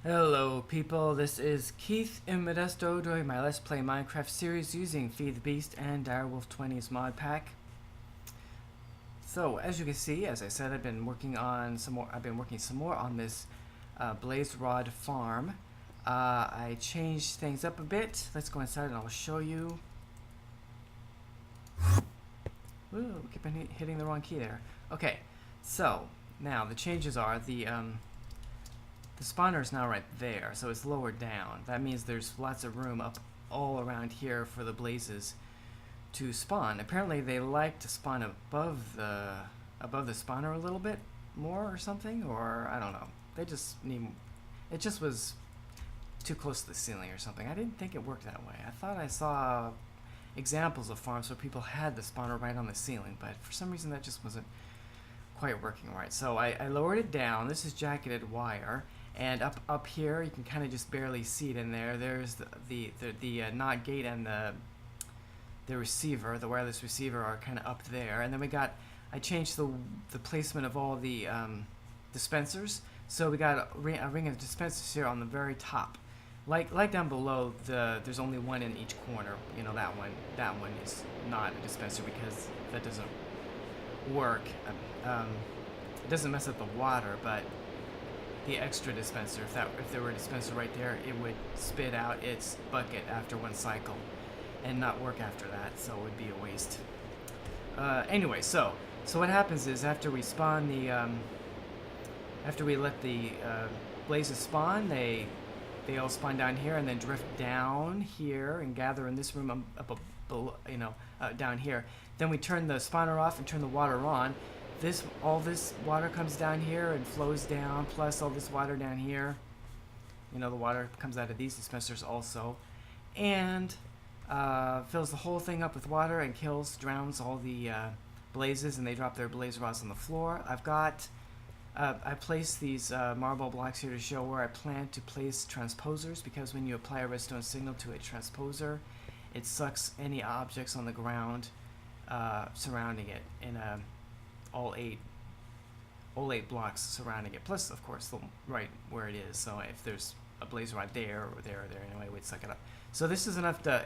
Hello people, this is Keith in Modesto doing my Let's Play Minecraft series using Feed the Beast and Direwolf 20's mod pack. So as you can see, as I said, I've been working some more on this blaze rod farm. I changed things up a bit. Let's go inside and I'll show you. Ooh, keep hitting the wrong key there. Okay, so now the changes are the spawner is now right there, so it's lower down. That means there's lots of room up all around here for the blazes to spawn. Apparently they like to spawn above the spawner a little bit more or something, or I don't know. They just need, it just was too close to the ceiling or something. I didn't think it worked that way. I thought I saw examples of farms where people had the spawner right on the ceiling, but for some reason that just wasn't quite working right. So I lowered it down. This is jacketed wire. And up here, you can kind of just barely see it in there. There's the NOT gate and the receiver, the wireless receiver, are kind of up there. And then I changed the placement of all the dispensers. So we got a ring of dispensers here on the very top. Like down below, there's only one in each corner. You know, that one is not a dispenser because that doesn't work. It doesn't mess up the water, but the extra dispenser, if there were a dispenser right there, it would spit out its bucket after one cycle and not work after that, so it would be a waste. Anyway, so what happens is after we spawn after we let the blazes spawn, they all spawn down here and then drift down here and gather in this room down here. Then we turn the spawner off and turn the water on. All this water comes down here and flows down, plus all this water down here. You know, the water comes out of these dispensers also, and fills the whole thing up with water and drowns all the blazes, and they drop their blaze rods on the floor. I placed these marble blocks here to show where I plan to place transposers, because when you apply a redstone signal to a transposer, it sucks any objects on the ground surrounding it in all eight blocks surrounding it, plus of course right where it is. So if there's a blaze rod there or there anyway, we'd suck it up. So this is enough to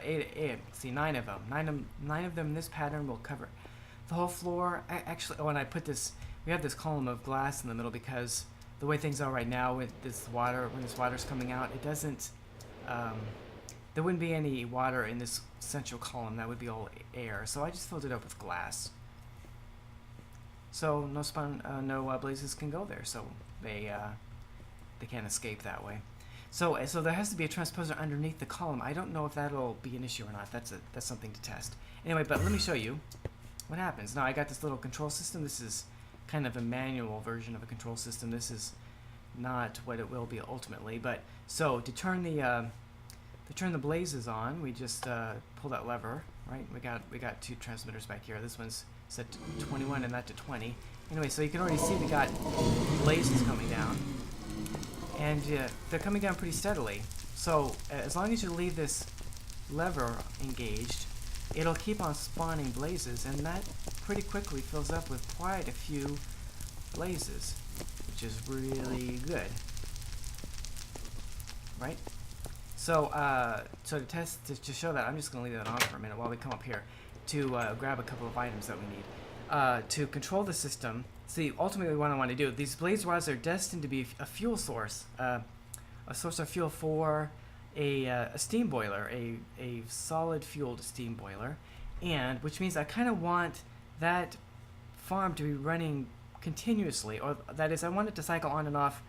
nine of them. Nine of them in this pattern will cover the whole floor. When I put this, we have this column of glass in the middle because the way things are right now with this water, when this water's coming out, it doesn't. There wouldn't be any water in this central column. That would be all air. So I just filled it up with glass. So no blazes can go there, so they can't escape that way. So there has to be a transposer underneath the column. I don't know if that'll be an issue or not. That's something to test. Anyway, but let me show you what happens. Now I got this little control system. This is kind of a manual version of a control system. This is not what it will be ultimately. But so to turn the blazes on, we just pull that lever. Right? We got two transmitters back here. This one's set to 21 and that to 20. Anyway, so you can already see we got blazes coming down, and they're coming down pretty steadily. So as long as you leave this lever engaged, it'll keep on spawning blazes, and that pretty quickly fills up with quite a few blazes, which is really good, right? So to show that, I'm just going to leave that on for a minute while we come up here to grab a couple of items that we need. To control the system, see, ultimately what I want to do, these blaze rods are destined to be a fuel source, a source of fuel for a steam boiler, a solid fueled steam boiler, and which means I kind of want that farm to be running continuously, or that is, I want it to cycle on and off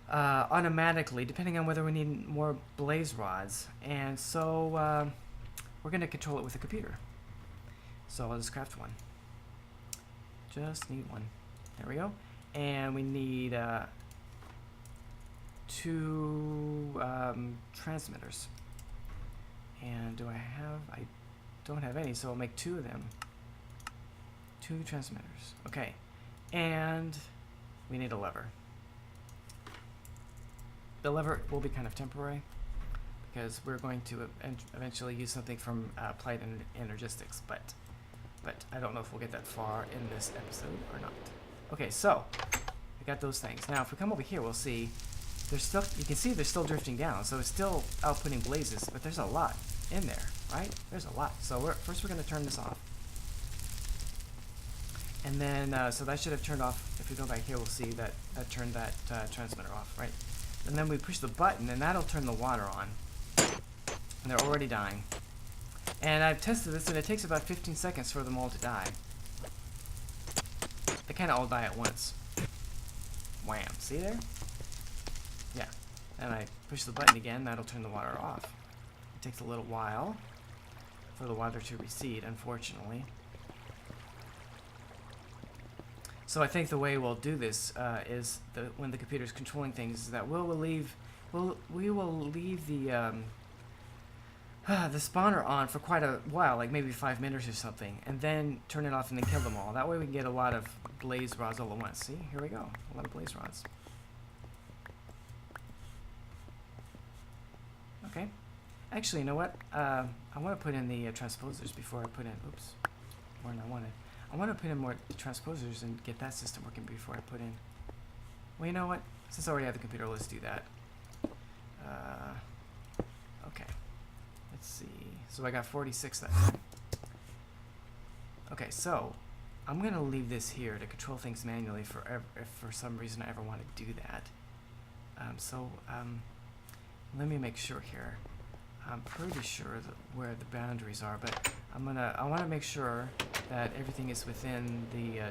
automatically, depending on whether we need more blaze rods. And so we're going to control it with a computer. So I'll just craft one. Just need one. There we go. And we need two transmitters. And I don't have any, so I'll make two of them. Two transmitters. Okay. And we need a lever. The lever will be kind of temporary, because we're going to eventually use something from Applied Energistics, but I don't know if we'll get that far in this episode or not. Okay, so I got those things. Now, if we come over here, we'll see there's still, you can see they're still drifting down, so it's still outputting blazes, but there's a lot in there, right? There's a lot. So first we're going to turn this off. And then, so that should have turned off. If we go back here, we'll see that that turned that transmitter off, right? And then we push the button, and that'll turn the water on. And they're already dying. And I've tested this, and it takes about 15 seconds for them all to die. They kind of all die at once. Wham. See there? Yeah. And I push the button again, that'll turn the water off. It takes a little while for the water to recede, unfortunately. So I think the way we'll do this is when the computer's controlling things is that we will leave the spawner on for quite a while, like maybe 5 minutes or something, and then turn it off and then kill them all. That way we can get a lot of blaze rods all at once. See, here we go, a lot of blaze rods. Okay, actually, you know what? I want to put in the transposers before I put in. Oops, more than I wanted. I want to put in more transposers and get that system working before I put in. Well, you know what? Since I already have the computer, let's do that. Okay. Let's see. So I got 46 that time. Okay, so I'm going to leave this here to control things manually if for some reason I ever want to do that. Let me make sure here. I'm pretty sure where the boundaries are, but I want to make sure that everything is within the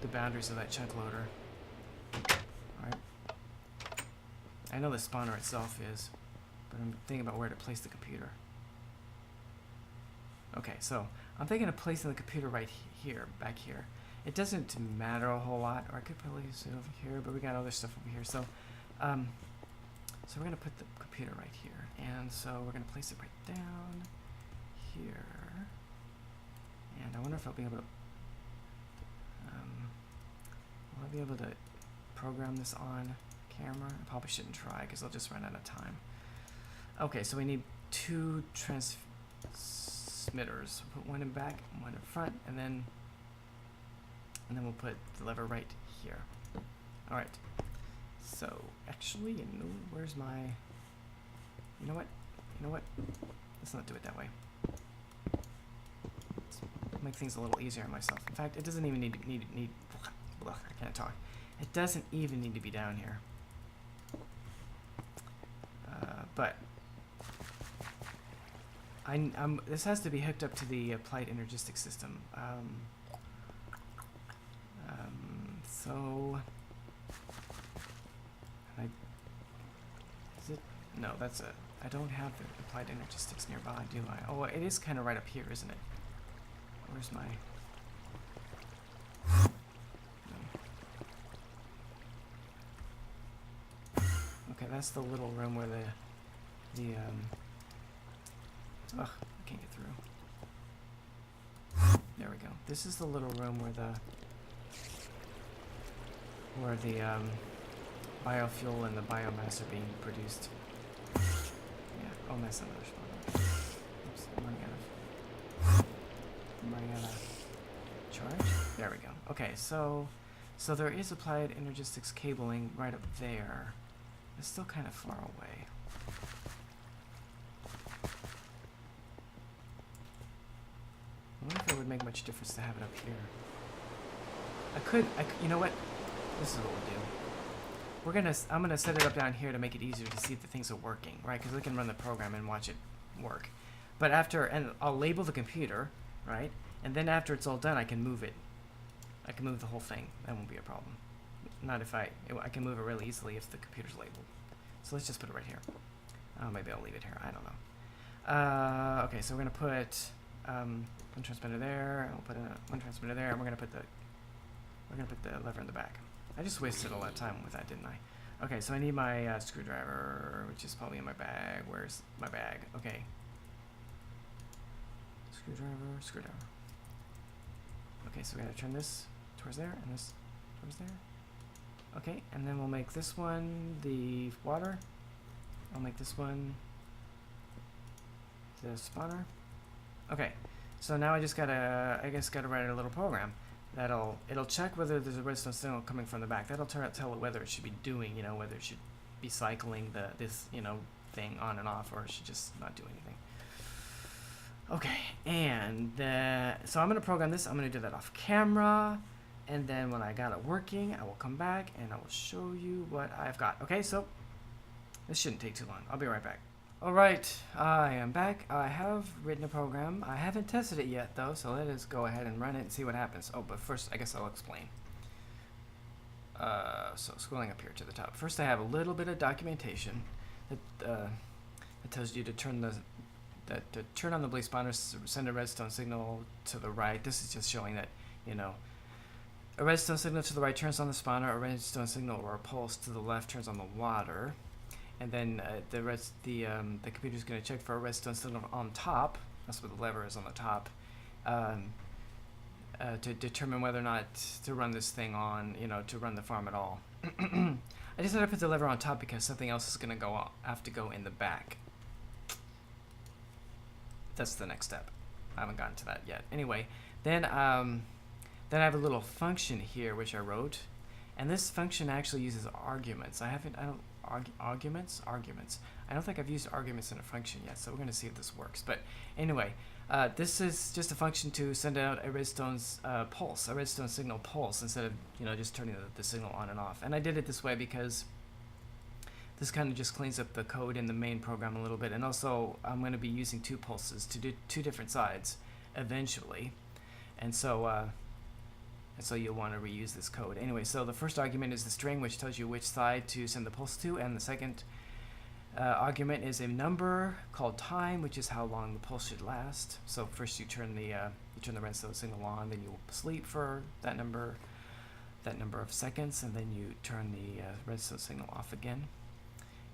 boundaries of that chunk loader. All right. I know the spawner itself is, but I'm thinking about where to place the computer. Okay, so I'm thinking of placing the computer right here, back here. It doesn't matter a whole lot, or I could probably use it over here, but we got other stuff over here. So, so we're gonna put the computer right here, and so we're gonna place it right down here. And I wonder if I'll be able to. Will I be able to program this on camera? I probably shouldn't try because I'll just run out of time. Okay, so we need 2 transmitters. We'll put one in back, one in front, and then we'll put the lever right here. All right. So actually, you know, where's my? You know what? You know what? Let's not do it that way. Let's make things a little easier on myself. In fact, it doesn't even need. I can't talk. It doesn't even need to be down here. But this has to be hooked up to the applied energistic system. So, is it? No, that's it. I don't have the applied energistics nearby, do I? Oh, it is kind of right up here, isn't it? Where's my? No. Okay, that's the little room where ugh, I can't get through. There we go. This is the little room where the biofuel and the biomass are being produced. Yeah. Oh, that's another spawner. Oops, I'm running out of charge. There we go. Okay, so there is applied energistics cabling right up there. It's still kind of far away. I wonder if it would make much difference to have it up here. You know what? This is what we'll do. I'm gonna set it up down here to make it easier to see if the things are working, right? Because we can run the program and watch it work. But and I'll label the computer, right? And then after it's all done, I can move it. I can move the whole thing. That won't be a problem. Not if I can move it really easily if the computer's labeled. So let's just put it right here. Maybe I'll leave it here. I don't know. Okay, so we're gonna put one transmitter there. I'll put one transmitter there, and we're gonna put the lever in the back. I just wasted a lot of time with that, didn't I? Okay, so I need my screwdriver, which is probably in my bag. Where's my bag? Okay. Screwdriver. Okay, so we gotta turn this towards there, and this towards there. Okay, and then we'll make this one the water. I'll make this one the spawner. Okay, so now I guess gotta write a little program. it'll check whether there's a redstone signal coming from the back. That'll tell it whether it should be doing, whether it should be cycling this thing on and off, or it should just not do anything. Okay, and so I'm going to program this. I'm going to do that off camera, and then when I got it working, I will come back and I will show you what I've got. Okay, so this shouldn't take too long. I'll be right back. Alright, I am back. I have written a program. I haven't tested it yet though, so let us go ahead and run it and see what happens. Oh, but first I guess I'll explain. So scrolling up here to the top. First I have a little bit of documentation that tells you to turn on the blaze spawner, send a redstone signal to the right. This is just showing that, a redstone signal to the right turns on the spawner, a redstone signal or a pulse to the left turns on the water. And then the computer's going to check for a redstone signal on top. That's what the lever is on the top, to determine whether or not to run this thing on, to run the farm at all. I just had to put the lever on top because something else is going to have to go in the back. That's the next step. I haven't gotten to that yet. Anyway, then I have a little function here which I wrote, and this function actually uses arguments. Arguments. I don't think I've used arguments in a function yet, so we're going to see if this works. But anyway, this is just a function to send out a redstone pulse, a redstone signal pulse, instead of just turning the signal on and off. And I did it this way because this kind of just cleans up the code in the main program a little bit. And also, I'm going to be using two pulses to do two different sides eventually, and so you'll want to reuse this code. Anyway, so the first argument is the string, which tells you which side to send the pulse to, and the second argument is a number called time, which is how long the pulse should last. So first you turn the redstone signal on, then you sleep for that number of seconds, and then you turn the redstone signal off again.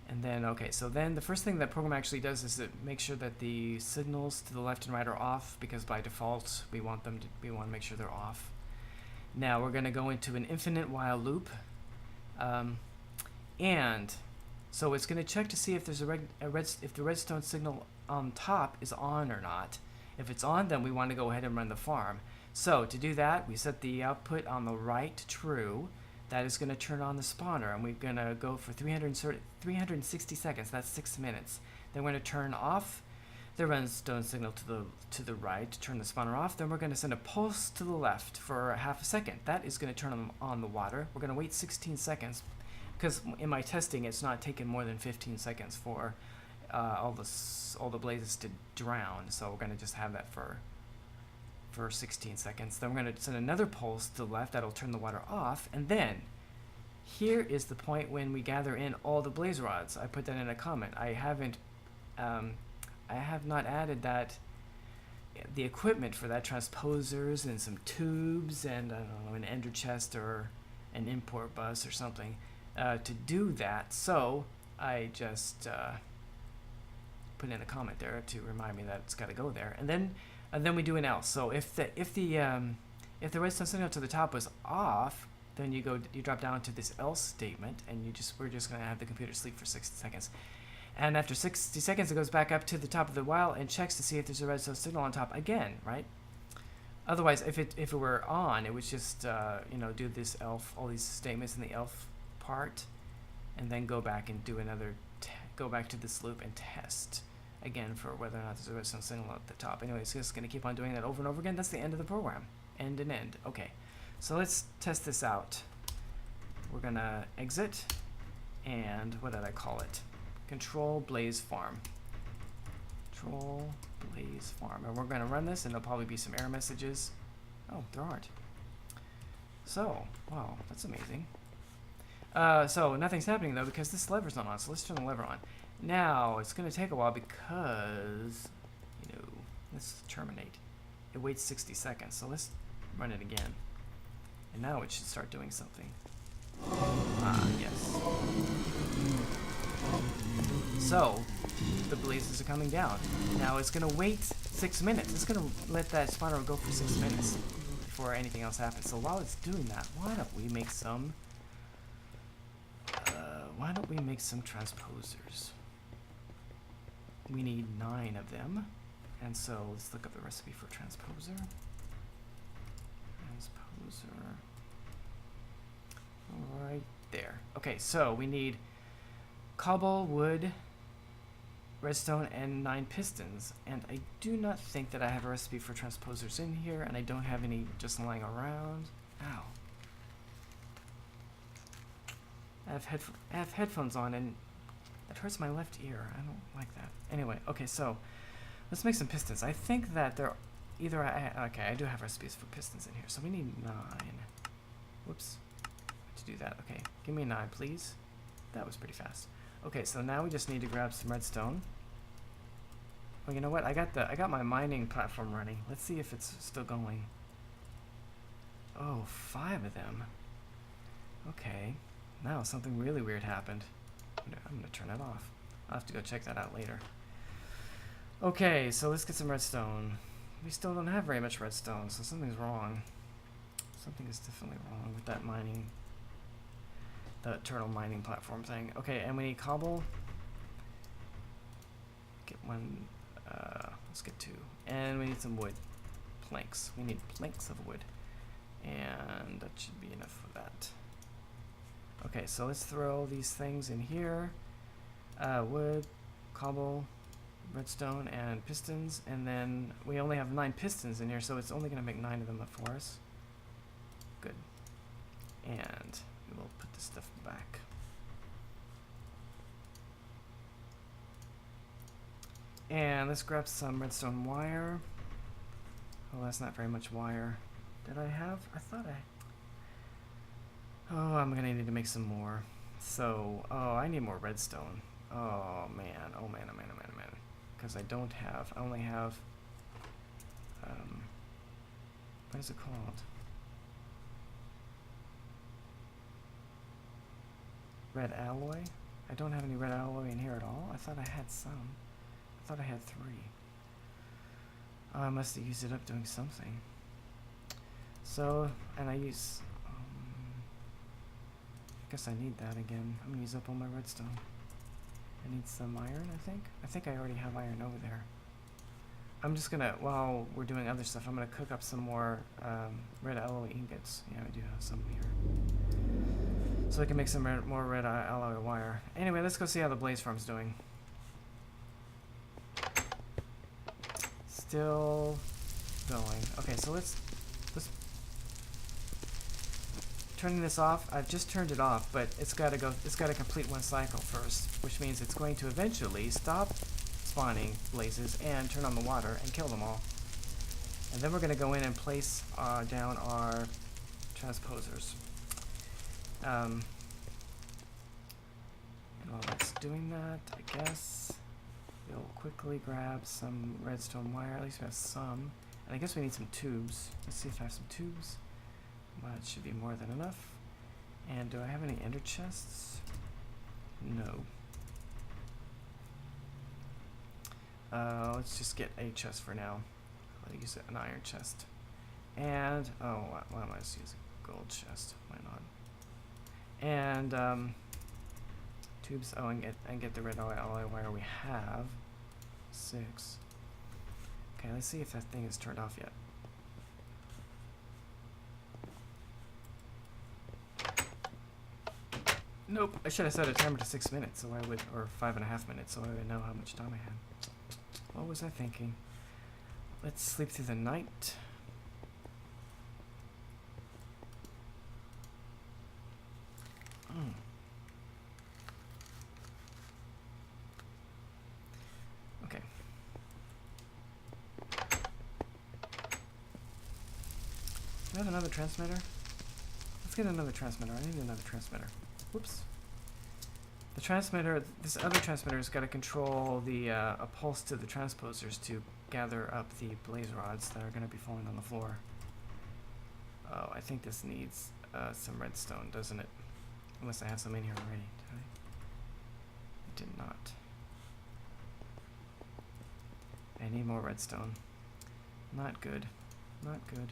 And then, okay, so then the first thing that program actually does is it makes sure that the signals to the left and right are off, because by default we want to make sure they're off. Now we're going to go into an infinite while loop, and so it's going to check to see if there's if the redstone signal on top is on or not. If it's on, then we want to go ahead and run the farm. So to do that, we set the output on the right to true. That is going to turn on the spawner, and we're going to go for 360 seconds. That's 6 minutes. Then we're going to turn off the redstone signal to the right to turn the spawner off. Then we're going to send a pulse to the left for half a second. That is going to turn on the water. We're going to wait 16 seconds because in my testing it's not taken more than 15 seconds for all the blazes to drown. So we're going to just have that for 16 seconds. Then we're going to send another pulse to the left. That'll turn the water off. And then here is the point when we gather in all the blaze rods. I put that in a comment. I have not added the equipment for that, transposers and some tubes and I don't know, an ender chest or an import bus or something to do that. So I just put in a comment there to remind me that it's got to go there. And then we do an else. So if the redstone signal to the top was off, then you drop down to this else statement, and we're just going to have the computer sleep for 60 seconds. And after 60 seconds, it goes back up to the top of the while and checks to see if there's a redstone signal on top again, right? Otherwise, if it were on, it would just do this elf, all these statements in the elf part, and then go back and do go back to this loop and test again for whether or not there's a redstone signal at the top. Anyway, it's just going to keep on doing that over and over again. That's the end of the program. End and end. Okay, so let's test this out. We're going to exit, and what did I call it? Control Blaze Farm. Control Blaze Farm. And we're going to run this, and there'll probably be some error messages. Oh, there aren't. So, wow, that's amazing. So nothing's happening though because this lever's not on. So let's turn the lever on. Now it's going to take a while because let's terminate. It waits 60 seconds. So let's run it again. And now it should start doing something. Yes. So the blazes are coming down. Now it's going to wait 6 minutes. It's going to let that spawner go for 6 minutes before anything else happens. So while it's doing that, why don't we make some transposers? We need 9 of them. And so let's look up the recipe for transposer. transposer. Right there. Okay, so we need cobble, wood, redstone, and 9 pistons. And I do not think that I have a recipe for transposers in here, and I don't have any just lying around. Ow. I have headphones on, and it hurts my left ear. I don't like that. Anyway, okay, so let's make some pistons. I think that they're either... okay, I do have recipes for pistons in here, so we need 9. Whoops. To do that. Okay, give me 9, please. That was pretty fast. Okay, so now we just need to grab some redstone. Oh, you know what? I got my mining platform running. Let's see if it's still going. Oh, 5 of them. Okay. Now something really weird happened. I'm gonna turn it off. I'll have to go check that out later. Okay, so let's get some redstone. We still don't have very much redstone, so something's wrong. Something is definitely wrong with that mining, the turtle mining platform thing. Okay, and we need cobble. Get 1, let's get 2. And we need some wood. Planks. We need planks of wood. And that should be enough for that. Okay, so let's throw these things in here. Wood, cobble, redstone, and pistons. And then we only have 9 pistons in here, so it's only going to make 9 of them for us. Good. And we will put this stuff back. And let's grab some redstone wire. Oh, that's not very much wire. Did I have? I thought I... Oh, I'm gonna need to make some more. So, oh, I need more redstone. Oh man, oh man, oh man, oh man, oh man. Because I don't have, I only have, what is it called? Red alloy? I don't have any red alloy in here at all. I thought I had some. I thought I had 3. Oh, I must have used it up doing something. So, and I use, guess I need that again. I'm gonna use up all my redstone. I need some iron, I think. I think I already have iron over there. I'm just gonna, while we're doing other stuff, I'm gonna cook up some more red alloy ingots. Yeah, we do have some here. So I can make some more red alloy wire. Anyway, let's go see how the blaze farm's doing. Still going. Okay, so let's turning this off. I've just turned it off, but it's got to complete 1 cycle first, which means it's going to eventually stop spawning blazes and turn on the water and kill them all. And then we're going to go in and place down our transposers. And while it's doing that, I guess we'll quickly grab some redstone wire. At least we have some. And I guess we need some tubes. Let's see if I have some tubes. Well, it should be more than enough. And do I have any ender chests? No. Let's just get a chest for now. I'll use an iron chest. And, oh, why am I just using a gold chest? Why not? And, tubes, oh, and get the red alloy wire we have. 6. Okay, let's see if that thing is turned off yet. Nope, I should have set a timer to 6 minutes, so I would, or 5.5 minutes, so I would know how much time I had. What was I thinking? Let's sleep through the night. Okay. Do I have another transmitter? Let's get another transmitter. I need another transmitter. Whoops. The transmitter, this other transmitter has got to control the a pulse to the transposers to gather up the blaze rods that are going to be falling on the floor. Oh, I think this needs some redstone, doesn't it? Unless I have some in here already. Did I? I did not. I need more redstone. Not good. Not good.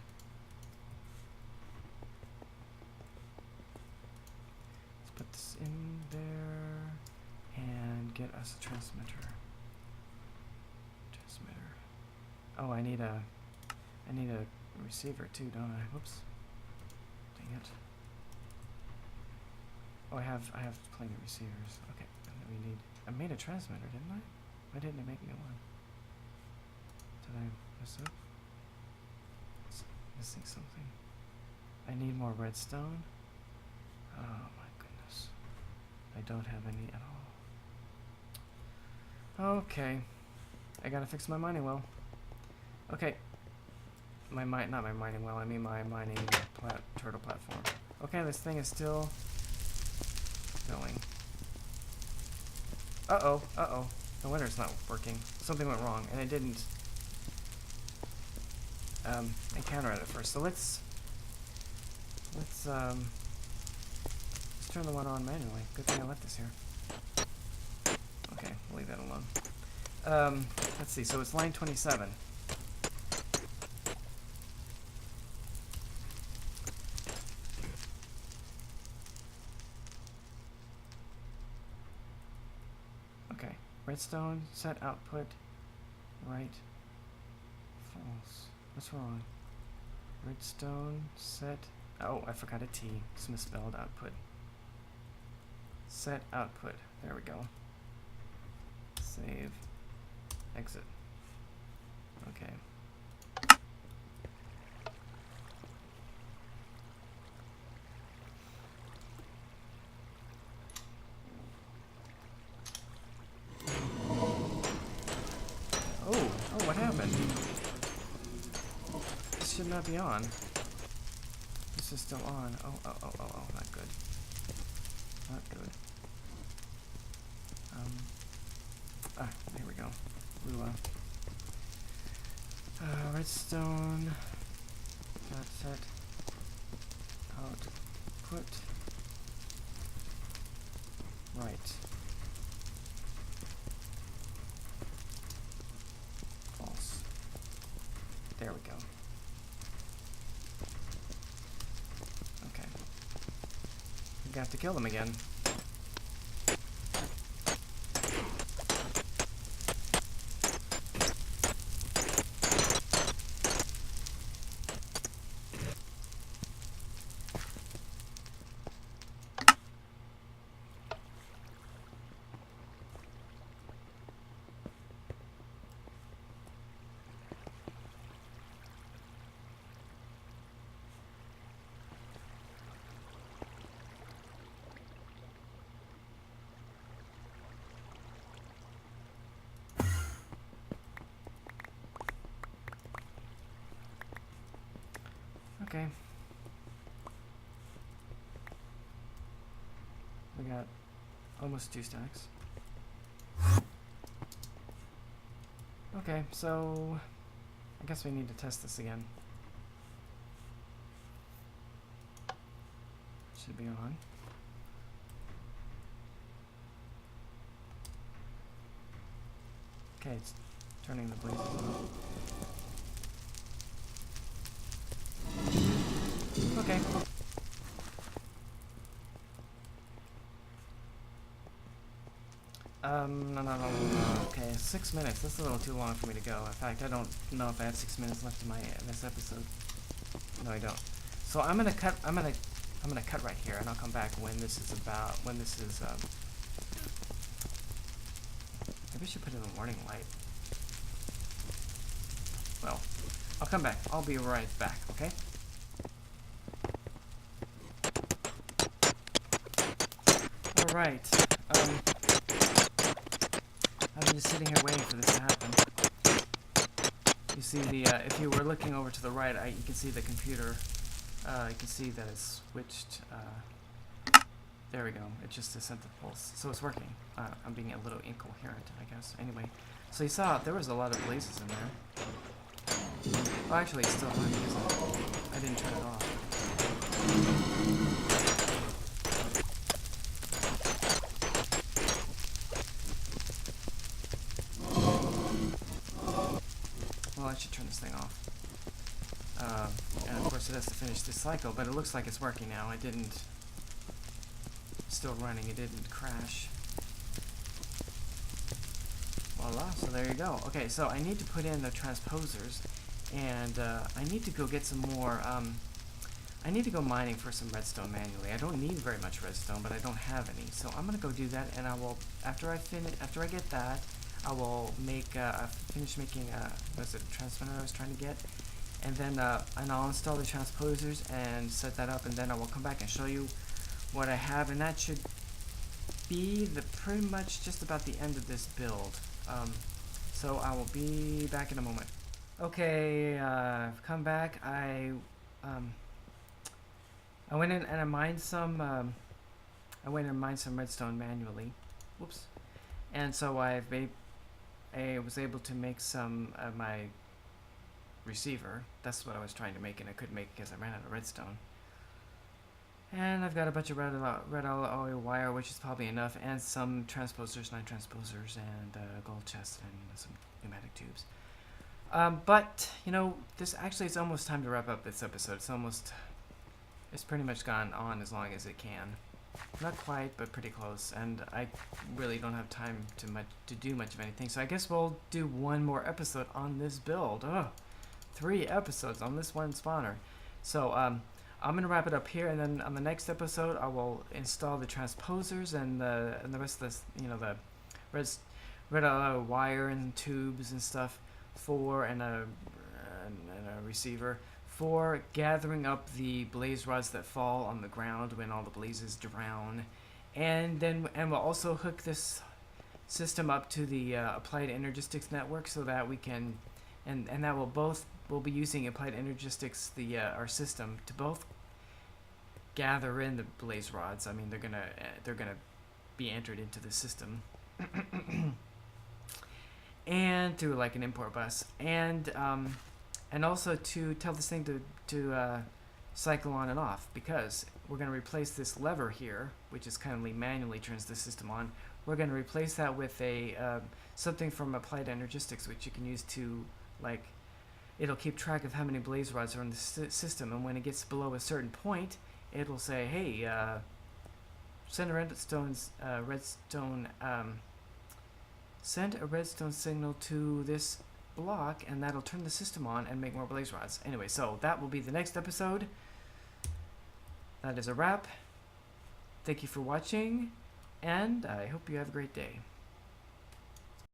Put this in there and get us a transmitter. Oh, I need a receiver too, don't I? Whoops. it. Oh, I have plenty of receivers. Okay, and then we need. I made a transmitter, didn't I? Why didn't it make me one? Did I mess up? It's missing something. I need more redstone. Oh my goodness. I don't have any at all. Okay. I gotta fix my mining well. Okay. Not my mining well, I mean my mining turtle platform. Okay, this thing is still going. Uh-oh. The winner's not working. Something went wrong, and it didn't encounter it at first. So let's turn the one on manually. Good thing I left this here. Okay, we'll leave that alone. Let's see, so it's line 27. Okay, redstone, set output, right, false. What's wrong? Redstone, set, oh, I forgot a T. It's misspelled output. Set output, there we go. Save, exit. Okay. Oh, what happened? This should not be on. This is still on. Oh, not good. Not good. There we go. Lua. Redstone. Dot set. Output. Right. False. There we go. Okay. We have to kill them again. Okay. We got almost 2 stacks. Okay, so I guess we need to test this again. Should be on. Okay, it's turning the blazes on. Okay. No. Okay, 6 minutes. That's a little too long for me to go. In fact, I don't know if I have 6 minutes left in this episode. No, I don't. So I'm gonna cut right here, and I'll come back when this is maybe I should put in a warning light. Well, I'll come back. I'll be right back, okay? Alright, I'm just sitting here waiting for this to happen. You see if you were looking over to the right, you can see the computer, you can see that it's switched, there we go, it just sent the pulse, so it's working. I'm being a little incoherent, I guess. Anyway, so you saw there was a lot of blazes in there. Oh, actually it's still on because I didn't turn it off. Well, I should turn this thing off. And of course it has to finish this cycle, but it looks like it's working now. It didn't... Still running, it didn't crash. Voila, so there you go. Okay, so I need to put in the transposers, and I need to go get some more I need to go mining for some redstone manually. I don't need very much redstone, but I don't have any. So I'm gonna go do that, and I will, after I get that, I will make finish making what's it, transmitter I was trying to get, and then and I'll install the transposers and set that up, and then I will come back and show you what I have, and that should be the pretty much just about the end of this build. So I will be back in a moment. Okay, I've come back. I went in and I mined some. I went and mined some redstone manually. Whoops. And so I was able to make some of my receiver. That's what I was trying to make, and I couldn't make it because I ran out of redstone. And I've got a bunch of red alloy wire, which is probably enough, and some transposers, 9 transposers, and gold chest, and some pneumatic tubes. But you know, it's almost time to wrap up this episode. It's pretty much gone on as long as it can. Not quite, but pretty close. And I really don't have time to do much of anything. So I guess we'll do one more episode on this build. 3 episodes on this one spawner. So I'm gonna wrap it up here, and then on the next episode I will install the transposers and the rest of this, the red alloy wire and tubes and stuff and a receiver for gathering up the blaze rods that fall on the ground when all the blazes drown, and we'll also hook this system up to the applied energistics network, so that we can and that we'll be using applied energistics, our system, to both gather in the blaze rods. I mean, they're gonna be entered into the system and through like an import bus, and also to tell this thing to cycle on and off, because we're going to replace this lever here, which is currently manually turns the system on. We're going to replace that with something from Applied Energistics, which you can use to, like, it'll keep track of how many blaze rods are in the system, and when it gets below a certain point, it'll say, hey, send a redstone signal to this block, and that'll turn the system on and make more blaze rods. Anyway, so that will be the next episode. That is a wrap. Thank you for watching, and I hope you have a great day.